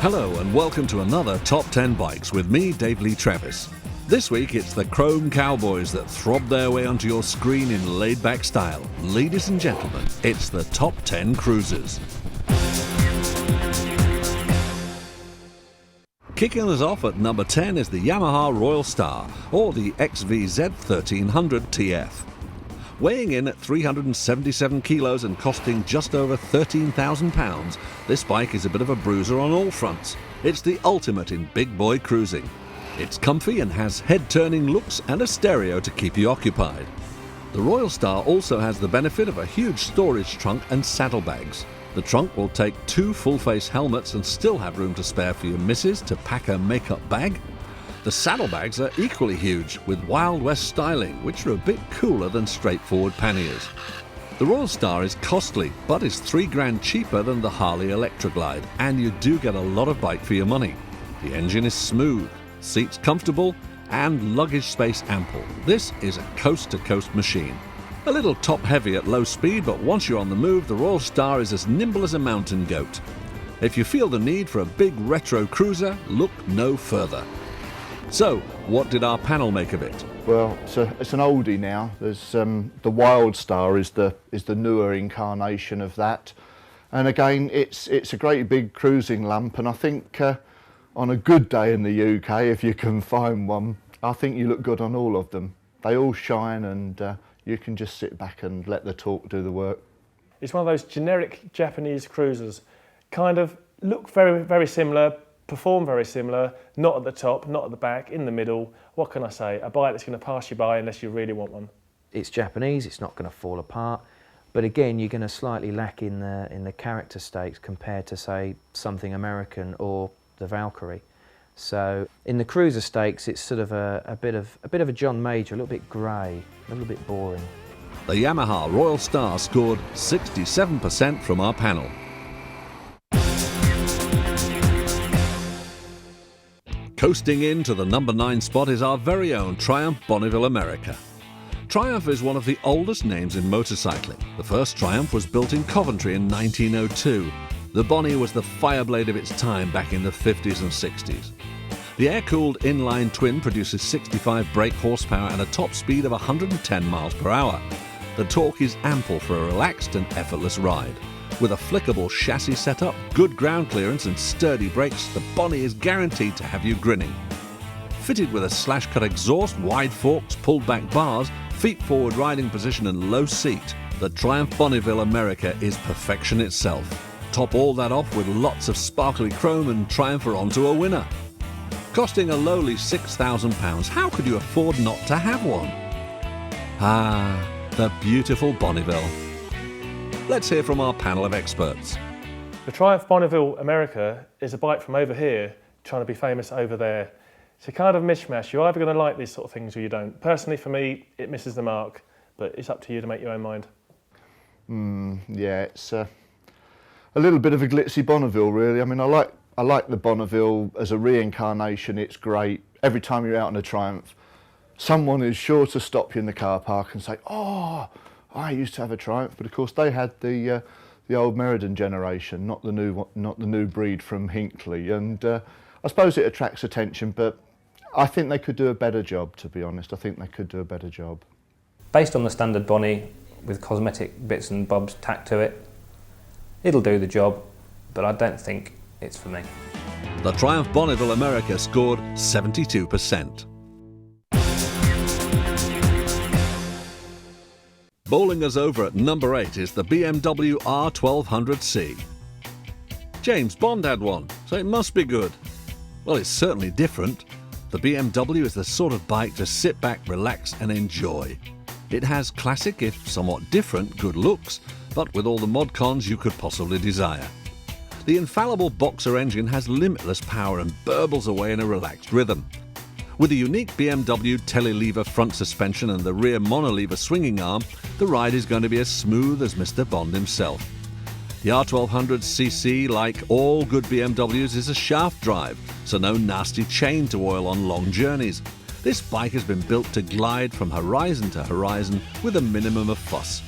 Hello and welcome to another Top 10 Bikes with me, Dave Lee Travis. This week it's the chrome cowboys that throb their way onto your screen in laid-back style. Ladies and gentlemen, it's the Top 10 Cruisers. Kicking us off at number 10 is the Yamaha Royal Star, or the XVZ 1300 TF. Weighing in at 377 kilos and costing just over £13,000, this bike is a bit of a bruiser on all fronts. It's the ultimate in big boy cruising. It's comfy and has head-turning looks and a stereo to keep you occupied. The Royal Star also has the benefit of a huge storage trunk and saddlebags. The trunk will take 2 full-face helmets and still have room to spare for your missus to pack her makeup bag. The saddlebags are equally huge, with Wild West styling, which are a bit cooler than straightforward panniers. The Royal Star is costly, but is £3 cheaper than the Harley Electroglide, and you do get a lot of bike for your money. The engine is smooth, seats comfortable, and luggage space ample. This is a coast-to-coast machine. A little top-heavy at low speed, but once you're on the move, the Royal Star is as nimble as a mountain goat. If you feel the need for a big retro cruiser, look no further. So, what did our panel make of it? Well, it's an oldie now. There's the Wild Star is the newer incarnation of that, and again, it's a great big cruising lump. And I think on a good day in the UK, if you can find one, I think you look good on all of them. They all shine, and you can just sit back and let the torque do the work. It's one of those generic Japanese cruisers, kind of look very, very similar. Perform very similar, not at the top, not at the back, in the middle. What can I say? A bike that's going to pass you by unless you really want one. It's Japanese, it's not going to fall apart, but again you're going to slightly lack in the character stakes compared to, say, something American or the Valkyrie. So in the cruiser stakes it's sort of a bit of a John Major, a little bit grey, a little bit boring. The Yamaha Royal Star scored 67% from our panel. Coasting into the number 9 spot is our very own Triumph Bonneville America. Triumph is one of the oldest names in motorcycling. The first Triumph was built in Coventry in 1902. The Bonnie was the fireblade of its time back in the 50s and 60s. The air-cooled inline twin produces 65 brake horsepower and a top speed of 110 miles per hour. The torque is ample for a relaxed and effortless ride. With a flickable chassis setup, good ground clearance and sturdy brakes, the Bonnie is guaranteed to have you grinning. Fitted with a slash-cut exhaust, wide forks, pulled-back bars, feet-forward riding position and low seat, the Triumph Bonneville America is perfection itself. Top all that off with lots of sparkly chrome and Triumph are onto a winner. Costing a lowly £6,000, how could you afford not to have one? Ah, the beautiful Bonneville. Let's hear from our panel of experts. The Triumph Bonneville America is a bike from over here trying to be famous over there. It's a kind of mishmash. You're either going to like these sort of things or you don't. Personally, for me, it misses the mark, but it's up to you to make your own mind. Yeah, it's a little bit of a glitzy Bonneville, really. I mean, I like the Bonneville as a reincarnation. It's great. Every time you're out on a Triumph, someone is sure to stop you in the car park and say, "Oh, I used to have a Triumph," but of course they had the old Meriden generation, not the new breed from Hinckley. And I suppose it attracts attention, but I think they could do a better job. To be honest, I think they could do a better job. Based on the standard Bonnie with cosmetic bits and bobs tacked to it, it'll do the job, but I don't think it's for me. The Triumph Bonneville America scored 72%. Bowling us over at number 8 is the BMW R1200C. James Bond had one, so it must be good. Well, it's certainly different. The BMW is the sort of bike to sit back, relax and enjoy. It has classic, if somewhat different, good looks, but with all the mod cons you could possibly desire. The infallible Boxer engine has limitless power and burbles away in a relaxed rhythm. With a unique BMW telelever front suspension and the rear monolever swinging arm, the ride is going to be as smooth as Mr. Bond himself. The R1200cc, like all good BMWs, is a shaft drive, so no nasty chain to oil on long journeys. This bike has been built to glide from horizon to horizon with a minimum of fuss.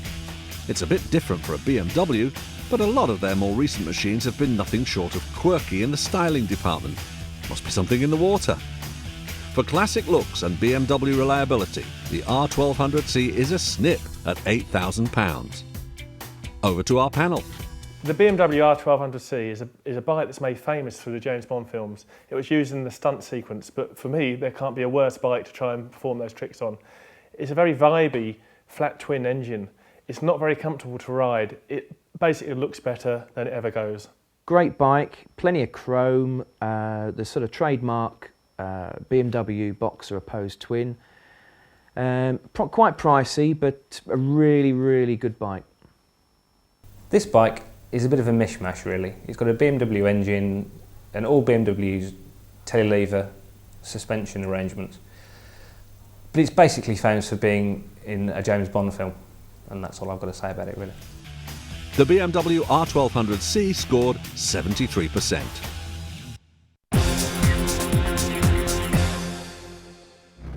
It's a bit different for a BMW, but a lot of their more recent machines have been nothing short of quirky in the styling department. Must be something in the water. For classic looks and BMW reliability, the R1200C is a snip at £8,000. Over to our panel. The BMW R1200C is a bike that's made famous through the James Bond films. It was used in the stunt sequence, but for me, there can't be a worse bike to try and perform those tricks on. It's a very vibey, flat twin engine. It's not very comfortable to ride. It basically looks better than it ever goes. Great bike, plenty of chrome, the sort of trademark BMW Boxer opposed twin. Quite pricey, but a really, really good bike. This bike is a bit of a mishmash really. It's got a BMW engine and all BMW's telelever suspension arrangements. But it's basically famous for being in a James Bond film, and that's all I've got to say about it really. The BMW R1200C scored 73%.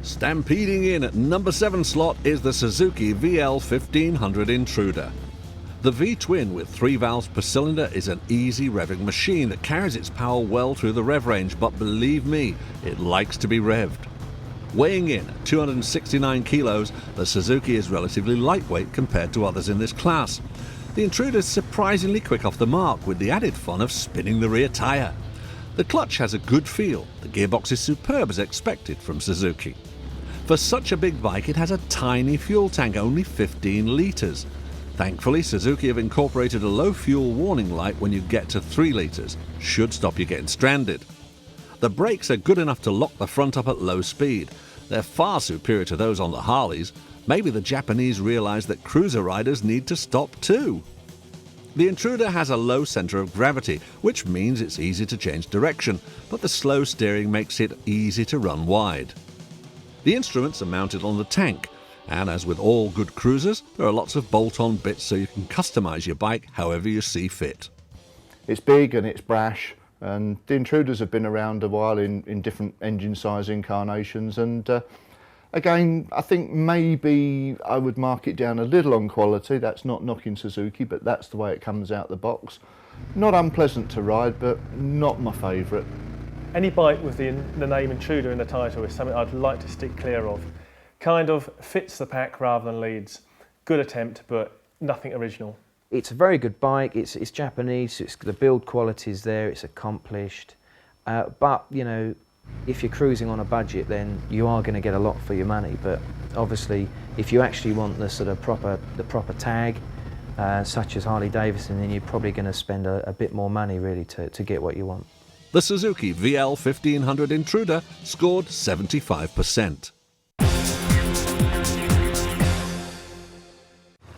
Stampeding in at number 7 slot is the Suzuki VL 1500 Intruder. The V-twin with 3 valves per cylinder is an easy revving machine that carries its power well through the rev range, but believe me, it likes to be revved. Weighing in at 269 kilos, the Suzuki is relatively lightweight compared to others in this class. The Intruder is surprisingly quick off the mark, with the added fun of spinning the rear tyre. The clutch has a good feel. The gearbox is superb as expected from Suzuki. For such a big bike, it has a tiny fuel tank, only 15 litres. Thankfully, Suzuki have incorporated a low fuel warning light when you get to 3 litres. Should stop you getting stranded. The brakes are good enough to lock the front up at low speed. They're far superior to those on the Harleys. Maybe the Japanese realise that cruiser riders need to stop too. The Intruder has a low centre of gravity, which means it's easy to change direction, but the slow steering makes it easy to run wide. The instruments are mounted on the tank, and as with all good cruisers, there are lots of bolt-on bits so you can customise your bike however you see fit. It's big and it's brash, and the Intruders have been around a while in different engine size incarnations, and again, I think maybe I would mark it down a little on quality. That's not knocking Suzuki, but that's the way it comes out the box. Not unpleasant to ride, but not my favourite. Any bike with the name Intruder in the title is something I'd like to stick clear of. Kind of fits the pack rather than leads. Good attempt, but nothing original. It's a very good bike. It's Japanese. The build quality is there. It's accomplished. But you know, if you're cruising on a budget, then you are going to get a lot for your money. But obviously, if you actually want the sort of proper tag, such as Harley Davidson, then you're probably going to spend a bit more money really to get what you want. The Suzuki VL 1500 Intruder scored 75%.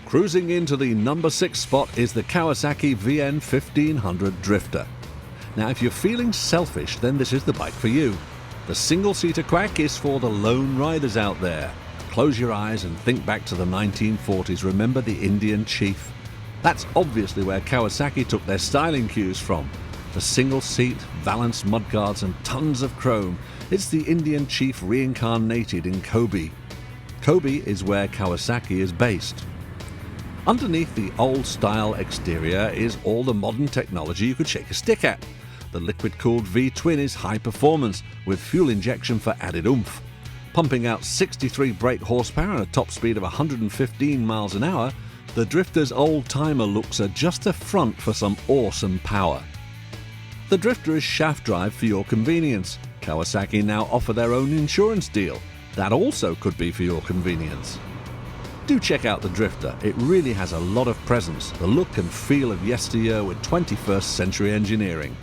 Cruising into the number 6 spot is the Kawasaki VN 1500 Drifter. Now, if you're feeling selfish, then this is the bike for you. The single-seater quack is for the lone riders out there. Close your eyes and think back to the 1940s. Remember the Indian Chief? That's obviously where Kawasaki took their styling cues from. The single-seat, balanced mudguards and tons of chrome. It's the Indian Chief reincarnated in Kobe. Kobe is where Kawasaki is based. Underneath the old-style exterior is all the modern technology you could shake a stick at. The liquid-cooled V-twin is high performance, with fuel injection for added oomph. Pumping out 63 brake horsepower and a top speed of 115 miles an hour, the Drifter's old-timer looks are just a front for some awesome power. The Drifter is shaft drive for your convenience. Kawasaki now offer their own insurance deal. That also could be for your convenience. Do check out the Drifter. It really has a lot of presence, the look and feel of yesteryear with 21st century engineering.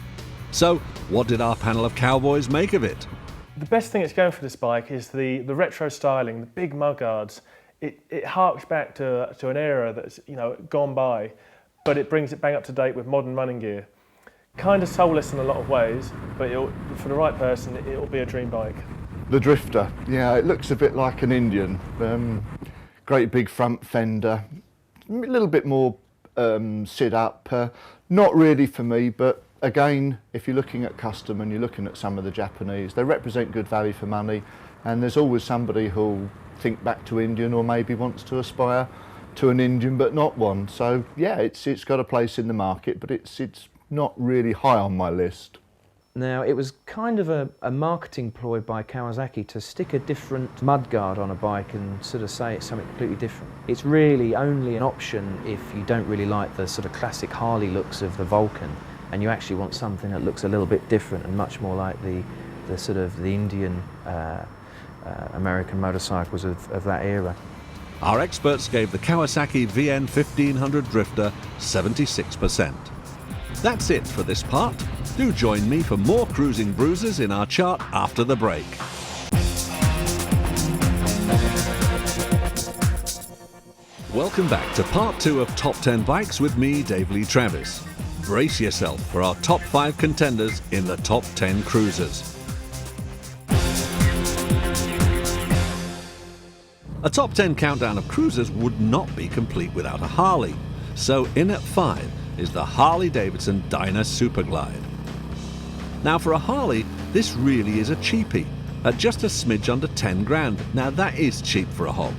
So, what did our panel of cowboys make of it? The best thing that's going for this bike is the retro styling, the big mudguards. It harks back to an era that's gone by, but it brings it bang up to date with modern running gear. Kind of soulless in a lot of ways, but for the right person, it'll be a dream bike. The Drifter, yeah, it looks a bit like an Indian. Great big front fender, a little bit more sit up. Not really for me, but again, if you're looking at custom and you're looking at some of the Japanese, they represent good value for money, and there's always somebody who'll think back to Indian or maybe wants to aspire to an Indian but not one. So yeah, it's got a place in the market, but it's not really high on my list. Now, it was kind of a marketing ploy by Kawasaki to stick a different mudguard on a bike and sort of say it's something completely different. It's really only an option if you don't really like the sort of classic Harley looks of the Vulcan, and you actually want something that looks a little bit different and much more like the sort of the Indian American motorcycles of that era. Our experts gave the Kawasaki VN 1500 Drifter 76%. That's it for this part. Do join me for more cruising bruises in our chart after the break. Welcome back to part 2 of Top 10 Bikes with me, Dave Lee Travis. Brace yourself for our top 5 contenders in the top 10 cruisers. A top 10 countdown of cruisers would not be complete without a Harley. So in at 5 is the Harley Davidson Dyna Superglide. Now for a Harley, this really is a cheapie, at just a smidge under 10 grand. Now that is cheap for a hog.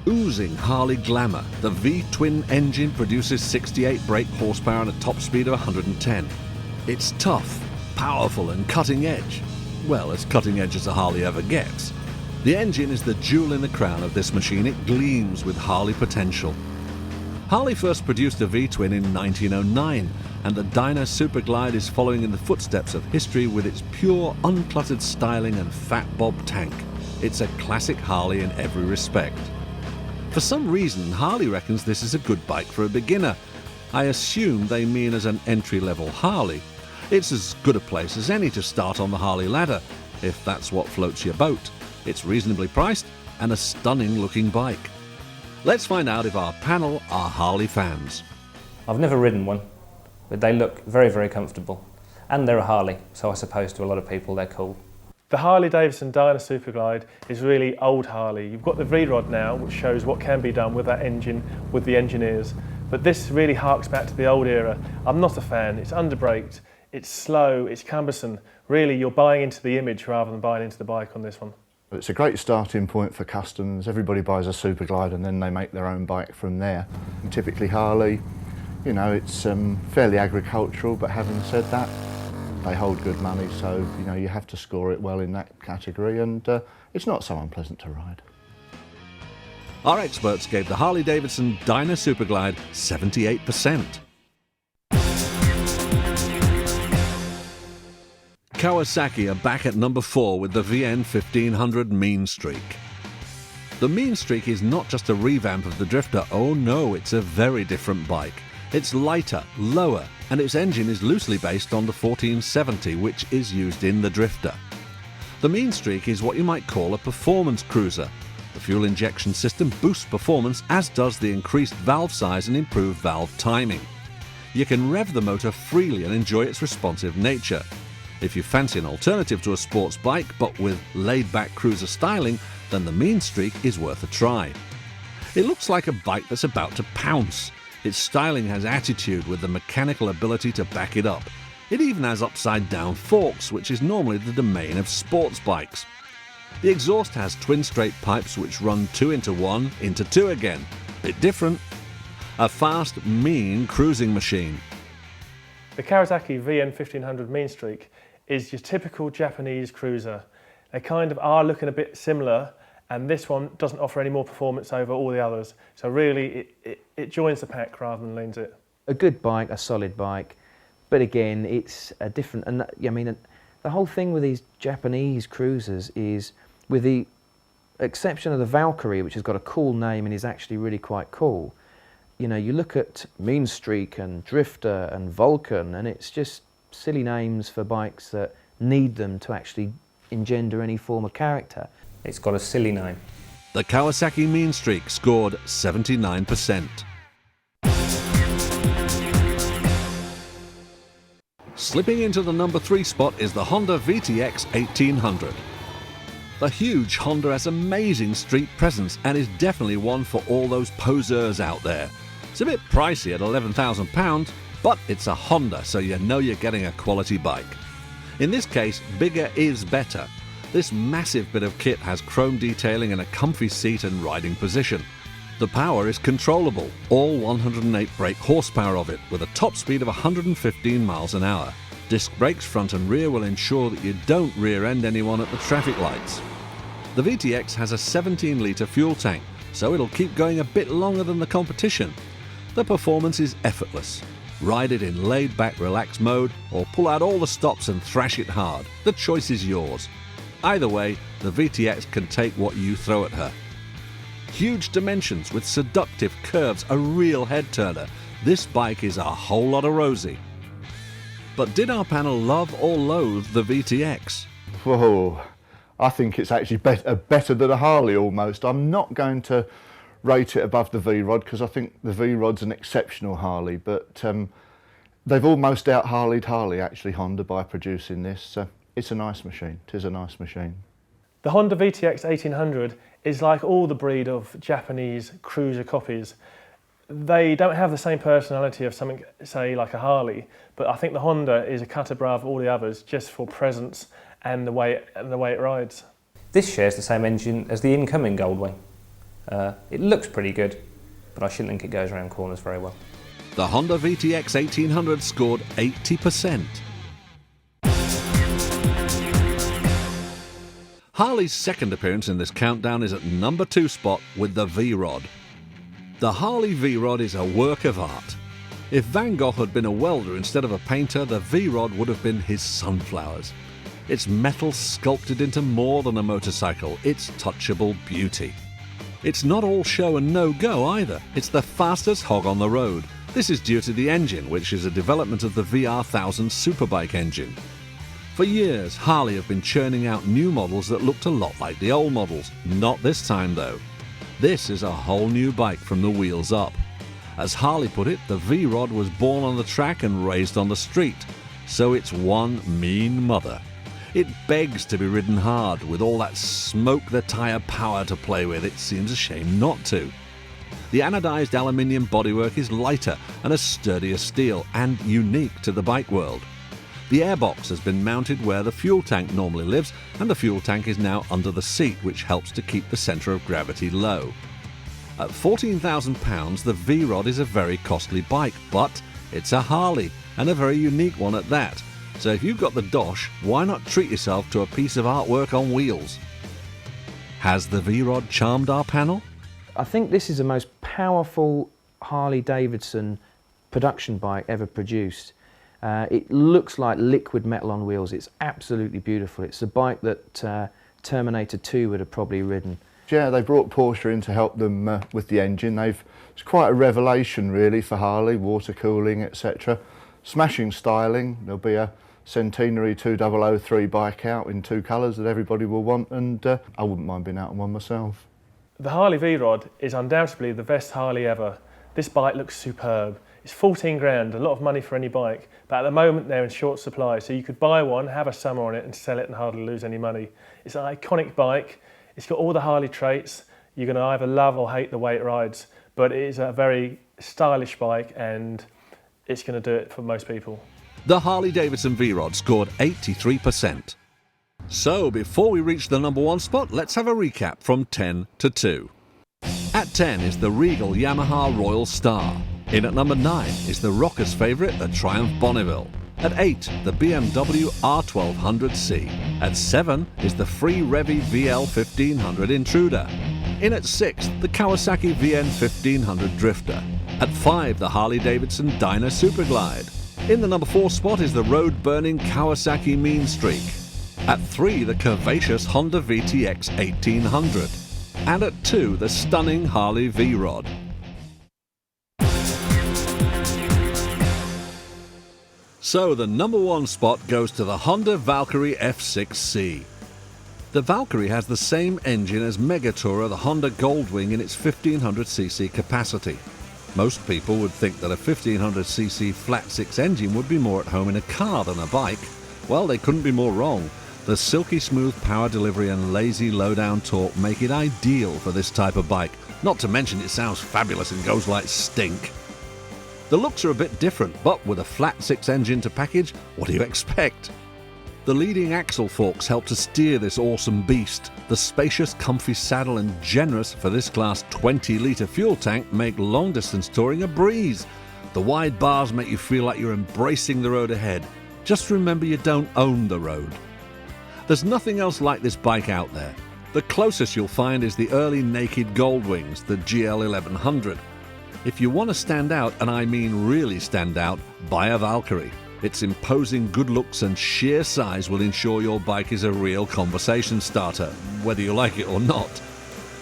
Oozing Harley glamour, the V-twin engine produces 68 brake horsepower and a top speed of 110. It's tough, powerful and cutting edge. Well, as cutting edge as a Harley ever gets. The engine is the jewel in the crown of this machine. It gleams with Harley potential. Harley first produced a V-twin in 1909, and the Dyna Superglide is following in the footsteps of history with its pure, uncluttered styling and fat bob tank. It's a classic Harley in every respect. For some reason, Harley reckons this is a good bike for a beginner. I assume they mean as an entry-level Harley. It's as good a place as any to start on the Harley ladder, if that's what floats your boat. It's reasonably priced and a stunning-looking bike. Let's find out if our panel are Harley fans. I've never ridden one, but they look very, very comfortable. And they're a Harley, so I suppose to a lot of people they're cool. The Harley Davidson Dyna Superglide is really old Harley. You've got the VRod now, which shows what can be done with that engine, with the engineers. But this really harks back to the old era. I'm not a fan. It's underbraked, it's slow, it's cumbersome. Really, you're buying into the image rather than buying into the bike on this one. It's a great starting point for customs. Everybody buys a Superglide and then they make their own bike from there. And typically Harley, you know, it's fairly agricultural, but having said that, they hold good money, so you know you have to score it well in that category, and it's not so unpleasant to ride. Our experts gave the Harley Davidson Dyna Superglide 78%. Kawasaki are back at number 4 with the VN 1500 Mean Streak. The Mean Streak is not just a revamp of the Drifter, oh no, it's a very different bike. It's lighter, lower, and its engine is loosely based on the 1470, which is used in the Drifter. The Mean Streak is what you might call a performance cruiser. The fuel injection system boosts performance, as does the increased valve size and improved valve timing. You can rev the motor freely and enjoy its responsive nature. If you fancy an alternative to a sports bike, but with laid-back cruiser styling, then the Mean Streak is worth a try. It looks like a bike that's about to pounce. Its styling has attitude with the mechanical ability to back it up. It even has upside-down forks, which is normally the domain of sports bikes. The exhaust has twin straight pipes which run 2 into 1 into 2 again. Bit different. A fast, mean cruising machine. The Kawasaki VN 1500 Mean Streak is your typical Japanese cruiser. They kind of are looking a bit similar, and this one doesn't offer any more performance over all the others. So really, it joins the pack rather than leans it. A good bike, a solid bike, but again, it's a different, and I mean, the whole thing with these Japanese cruisers is, with the exception of the Valkyrie, which has got a cool name and is actually really quite cool, you know, you look at Mean Streak and Drifter and Vulcan, and it's just silly names for bikes that need them to actually engender any form of character. It's got a silly name. The Kawasaki Mean Streak scored 79%. Slipping into the number 3 spot is the Honda VTX 1800. The huge Honda has amazing street presence and is definitely one for all those poseurs out there. It's a bit pricey at £11,000, but it's a Honda, so you know you're getting a quality bike. In this case, bigger is better. This massive bit of kit has chrome detailing and a comfy seat and riding position. The power is controllable, all 108 brake horsepower of it, with a top speed of 115 miles an hour. Disc brakes front and rear will ensure that you don't rear-end anyone at the traffic lights. The VTX has a 17-litre fuel tank, so it'll keep going a bit longer than the competition. The performance is effortless. Ride it in laid-back, relaxed mode, or pull out all the stops and thrash it hard. The choice is yours. Either way, the VTX can take what you throw at her. Huge dimensions with seductive curves, a real head-turner. This bike is a whole lot of rosy. But did our panel love or loathe the VTX? Whoa, I think it's actually better than a Harley almost. I'm not going to rate it above the VRod because I think the VRod's an exceptional Harley, but they've almost out-Harley'd Harley actually, Honda, by producing this. So it's a nice machine. It is a nice machine. The Honda VTX 1800 is like all the breed of Japanese cruiser copies. They don't have the same personality of something, say, like a Harley, but I think the Honda is a cut above all the others just for presence and the way it rides. This shares the same engine as the incoming Goldwing. It looks pretty good, but I shouldn't think it goes around corners very well. The Honda VTX 1800 scored 80%. Harley's second appearance in this countdown is at number 2 spot with the VRod. The Harley VRod is a work of art. If Van Gogh had been a welder instead of a painter, the VRod would have been his sunflowers. It's metal sculpted into more than a motorcycle, it's touchable beauty. It's not all show and no go either, it's the fastest hog on the road. This is due to the engine, which is a development of the VR1000 Superbike engine. For years, Harley have been churning out new models that looked a lot like the old models. Not this time though. This is a whole new bike from the wheels up. As Harley put it, the VRod was born on the track and raised on the street, so it's one mean mother. It begs to be ridden hard, with all that smoke the tyre power to play with. It seems a shame not to. The anodized aluminium bodywork is lighter and a sturdier steel, and unique to the bike world. The airbox has been mounted where the fuel tank normally lives, and the fuel tank is now under the seat, which helps to keep the centre of gravity low. At £14,000, the VRod is a very costly bike, but it's a Harley, and a very unique one at that. So if you've got the dosh, why not treat yourself to a piece of artwork on wheels? Has the VRod charmed our panel? I think this is the most powerful Harley Davidson production bike ever produced. It looks like liquid metal on wheels. It's absolutely beautiful. It's a bike that Terminator 2 would have probably ridden. Yeah, they brought Porsche in to help them with the engine. It's quite a revelation really for Harley, water cooling, etc. Smashing styling. There'll be a Centenary 2003 bike out in 2 colours that everybody will want, and I wouldn't mind being out on one myself. The Harley VRod is undoubtedly the best Harley ever. This bike looks superb. It's 14 grand, a lot of money for any bike, but at the moment they're in short supply, so you could buy one, have a summer on it and sell it and hardly lose any money. It's an iconic bike, it's got all the Harley traits. You're going to either love or hate the way it rides, but it is a very stylish bike and it's going to do it for most people. The Harley Davidson VRod scored 83%. So before we reach the number 1 spot, let's have a recap from 10 to 2. At 10 is the regal Yamaha Royal Star. In at number 9 is the rockers' favourite, the Triumph Bonneville. At 8, the BMW R1200C. At 7 is the free Revy VL 1500 Intruder. In at 6, the Kawasaki VN 1500 Drifter. At 5, the Harley Davidson Dyna Superglide. In the number 4 spot is the road-burning Kawasaki Mean Streak. At 3, the curvaceous Honda VTX 1800. And at 2, the stunning Harley VRod. So the number 1 spot goes to the Honda Valkyrie F6C. The Valkyrie has the same engine as Megatourer, the Honda Goldwing, in its 1500cc capacity. Most people would think that a 1500cc flat-six engine would be more at home in a car than a bike. Well, they couldn't be more wrong. The silky smooth power delivery and lazy low-down torque make it ideal for this type of bike. Not to mention it sounds fabulous and goes like stink. The looks are a bit different, but with a flat 6 engine to package, what do you expect? The leading axle forks help to steer this awesome beast. The spacious, comfy saddle and generous, for this class, 20-litre fuel tank make long-distance touring a breeze. The wide bars make you feel like you're embracing the road ahead. Just remember you don't own the road. There's nothing else like this bike out there. The closest you'll find is the early naked Goldwings, the GL 1100. If you want to stand out, and I mean really stand out, buy a Valkyrie. Its imposing good looks and sheer size will ensure your bike is a real conversation starter, whether you like it or not.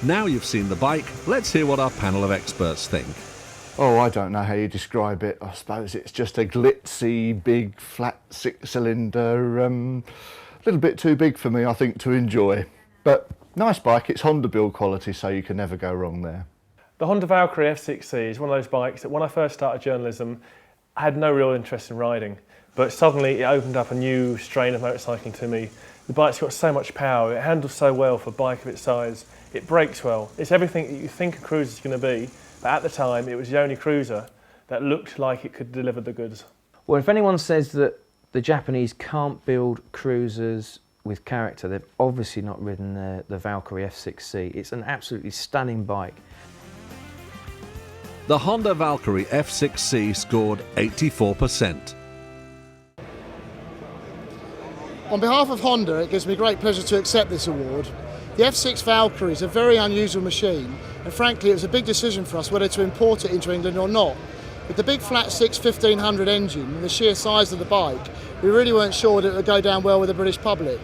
Now you've seen the bike, let's hear what our panel of experts think. Oh, I don't know how you describe it. I suppose it's just a glitzy, big, flat 6-cylinder, a little bit too big for me, I think, to enjoy. But nice bike, it's Honda build quality, so you can never go wrong there. The Honda Valkyrie F6C is one of those bikes that when I first started journalism, I had no real interest in riding. But suddenly it opened up a new strain of motorcycling to me. The bike's got so much power, it handles so well for a bike of its size, it brakes well. It's everything that you think a cruiser is going to be, but at the time it was the only cruiser that looked like it could deliver the goods. Well, if anyone says that the Japanese can't build cruisers with character, they've obviously not ridden the Valkyrie F6C. It's an absolutely stunning bike. The Honda Valkyrie F6C scored 84%. On behalf of Honda, it gives me great pleasure to accept this award. The F6 Valkyrie is a very unusual machine, and frankly it was a big decision for us whether to import it into England or not. With the big flat 6 1500 engine and the sheer size of the bike, we really weren't sure that it would go down well with the British public.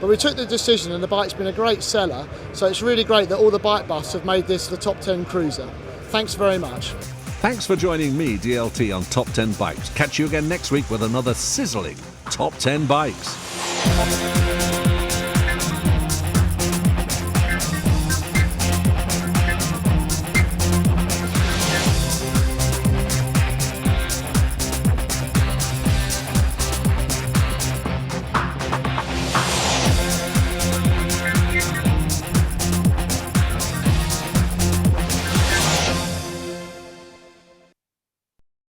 But we took the decision and the bike's been a great seller, so it's really great that all the bike buffs have made this the top 10 cruiser. Thanks very much. Thanks for joining me, DLT, on Top 10 Bikes. Catch you again next week with another sizzling Top 10 Bikes.